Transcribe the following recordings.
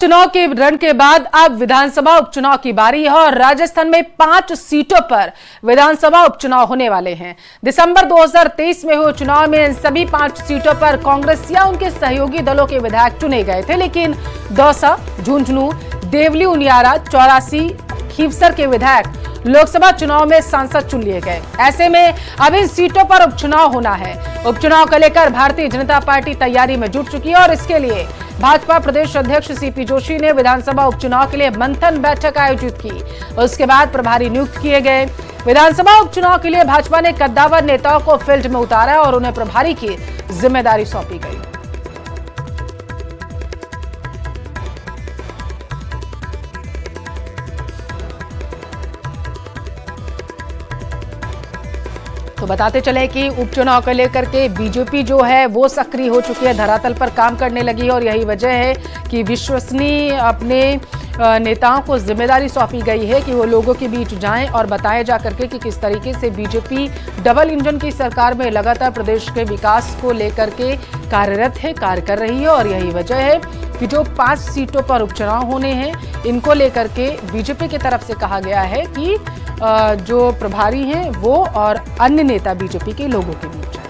चुनाव के रण के बाद अब विधानसभा उपचुनाव की बारी है और राजस्थान में 5 सीटों पर विधानसभा उपचुनाव होने वाले हैं। दिसंबर 2023 में हुए चुनाव में इन सभी 5 सीटों पर कांग्रेस या उनके सहयोगी दलों के विधायक चुने गए थे, लेकिन दौसा, झुंझुनू, देवली, उनियारा, चौरासी, खीवसर के विधायक लोकसभा चुनाव में सांसद चुन लिए गए। ऐसे में अब इन सीटों पर उपचुनाव होना है। उपचुनाव को लेकर भारतीय जनता पार्टी तैयारी में जुट चुकी है और इसके लिए भाजपा प्रदेश अध्यक्ष सीपी जोशी ने विधानसभा उपचुनाव के लिए मंथन बैठक आयोजित की। उसके बाद प्रभारी नियुक्त किए गए। विधानसभा उपचुनाव के लिए भाजपा ने कद्दावर नेताओं को फील्ड में उतारा और उन्हें प्रभारी की जिम्मेदारी सौंपी गई। तो बताते चले कि उपचुनाव को लेकर के बीजेपी जो है वो सक्रिय हो चुकी है, धरातल पर काम करने लगी है और यही वजह है कि विश्वसनीय अपने नेताओं को जिम्मेदारी सौंपी गई है कि वो लोगों के बीच जाएं और बताया जा करके कि किस तरीके से बीजेपी डबल इंजन की सरकार में लगातार प्रदेश के विकास को लेकर के कार्यरत है, कार्य कर रही है। और यही वजह है कि जो 5 सीटों पर उपचुनाव होने हैं, इनको लेकर के बीजेपी की तरफ से कहा गया है कि जो प्रभारी हैं वो और अन्य नेता बीजेपी के लोगों के बीच हैं।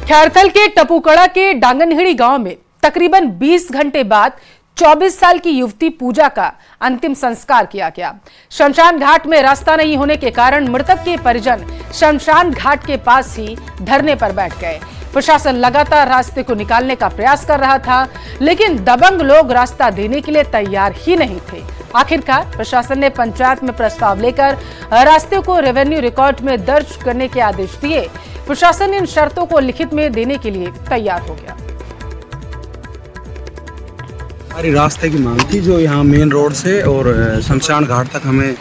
खैरथल के टपूकड़ा के डांगनहेड़ी गांव में तकरीबन 20 घंटे बाद 24 साल की युवती पूजा का अंतिम संस्कार किया गया। शमशान घाट में रास्ता नहीं होने के कारण मृतक के परिजन शमशान घाट के पास ही धरने पर बैठ गए। प्रशासन लगातार रास्ते को निकालने का प्रयास कर रहा था, लेकिन दबंग लोग रास्ता देने के लिए तैयार ही नहीं थे। आखिरकार प्रशासन ने पंचायत में प्रस्ताव लेकर रास्ते को रेवेन्यू रिकॉर्ड में दर्ज करने के आदेश दिए। प्रशासन इन शर्तों को लिखित में देने के लिए तैयार हो गया। हमारी रास्ते की मांग थी, जो यहाँ मेन रोड से और शमशान घाट तक हमें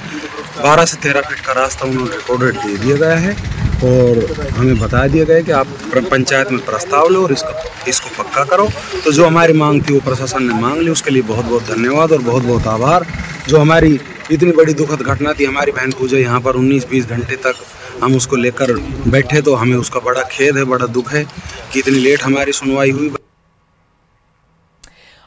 12 से 13 फीट का रास्ता उन्होंने रिकॉर्डेड दे दिया गया है और हमें बता दिया गया है कि आप पंचायत में प्रस्ताव लो और इसको पक्का करो। तो जो हमारी मांग थी वो प्रशासन ने मांग ली, उसके लिए बहुत बहुत धन्यवाद और बहुत बहुत आभार। जो हमारी इतनी बड़ी दुखद घटना थी, हमारी बहन पूजा यहाँ पर 19-20 घंटे तक हम उसको लेकर बैठे, तो हमें उसका बड़ा खेद है, बड़ा दुख है कि इतनी लेट हमारी सुनवाई हुई।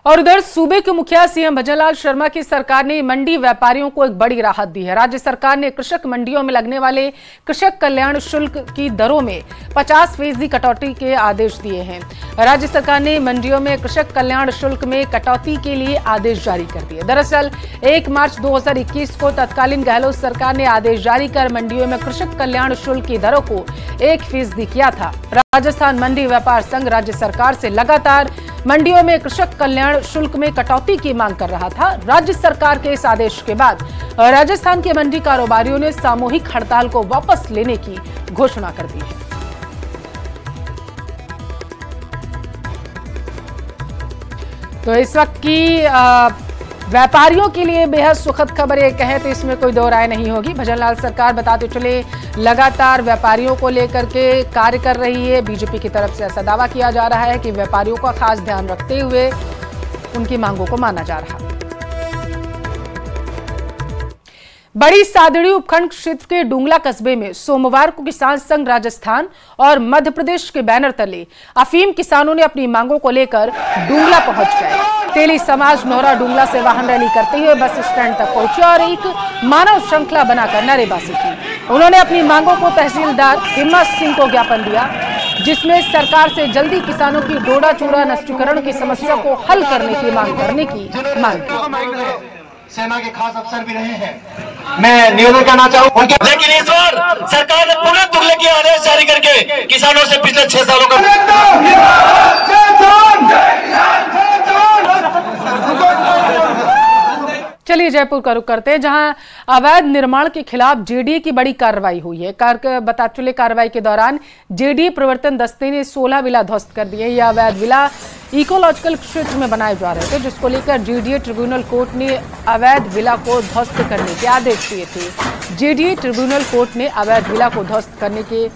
और उधर सूबे के मुखिया सीएम भजनलाल शर्मा की सरकार ने मंडी व्यापारियों को एक बड़ी राहत दी है। राज्य सरकार ने कृषक मंडियों में लगने वाले कृषक कल्याण शुल्क की दरों में 50% कटौती के आदेश दिए हैं। राज्य सरकार ने मंडियों में कृषक कल्याण शुल्क में कटौती के लिए आदेश जारी कर दिए। दरअसल 1 मार्च 2021 को तत्कालीन गहलोत सरकार ने आदेश जारी कर मंडियों में कृषक कल्याण शुल्क की दरों को 1% किया था। राजस्थान मंडी व्यापार संघ राज्य सरकार से लगातार मंडियों में कृषक कल्याण शुल्क में कटौती की मांग कर रहा था। राज्य सरकार के इस आदेश के बाद राजस्थान के मंडी कारोबारियों ने सामूहिक हड़ताल को वापस लेने की घोषणा कर दी है। तो इस वक्त की व्यापारियों के लिए बेहद सुखद खबर ये कहे तो इसमें कोई दो राय नहीं होगी। भजनलाल सरकार बताते चले लगातार व्यापारियों को लेकर के कार्य कर रही है। बीजेपी की तरफ से ऐसा दावा किया जा रहा है कि व्यापारियों का खास ध्यान रखते हुए उनकी मांगों को माना जा रहा है। बड़ी सादड़ी उपखंड क्षेत्र के डुंगला कस्बे में सोमवार को किसान संघ राजस्थान और मध्य प्रदेश के बैनर तले अफीम किसानों ने अपनी मांगों को लेकर डुंगला पहुंच गए। तेली समाज नोहरा डुंगला से वाहन रैली करते हुए बस स्टैंड तक पहुंचे और एक मानव श्रृंखला बनाकर नारेबाजी की। उन्होंने अपनी मांगों को तहसीलदार हिम्मत सिंह को ज्ञापन दिया, जिसमें सरकार से जल्दी किसानों की डोडा चूरा नष्टीकरण की समस्या को हल करने की मांग की। सेना के खास अफसर भी रहे हैं। मैं निवेदन करना चाहूँ, लेकिन इस बार सरकार ने पुनः तुगले की आदेश जारी करके किसानों से पिछले 6 सालों का चलिए जयपुर का रुख करते हैं, जहां अवैध निर्माण के खिलाफ जेडीए की बड़ी कार्रवाई हुई है। बता चले कार्रवाई के दौरान जेडीए प्रवर्तन दस्ते ने 16 विला ध्वस्त कर दिए। यह अवैध विला इकोलॉजिकल क्षेत्र में बनाए जा रहे थे, जिसको लेकर जेडीए ट्रिब्यूनल कोर्ट ने अवैध विला को ध्वस्त करने के आदेश दिए थे। जेडीए ट्रिब्यूनल कोर्ट ने अवैध विला को ध्वस्त करने के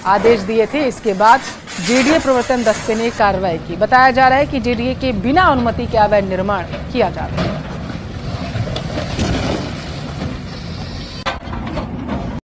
आदेश दिए थे। इसके बाद जेडीए प्रवर्तन दस्ते ने कार्रवाई की। बताया जा रहा है कि जेडीए के बिना अनुमति के अवैध निर्माण किया जा रहा है।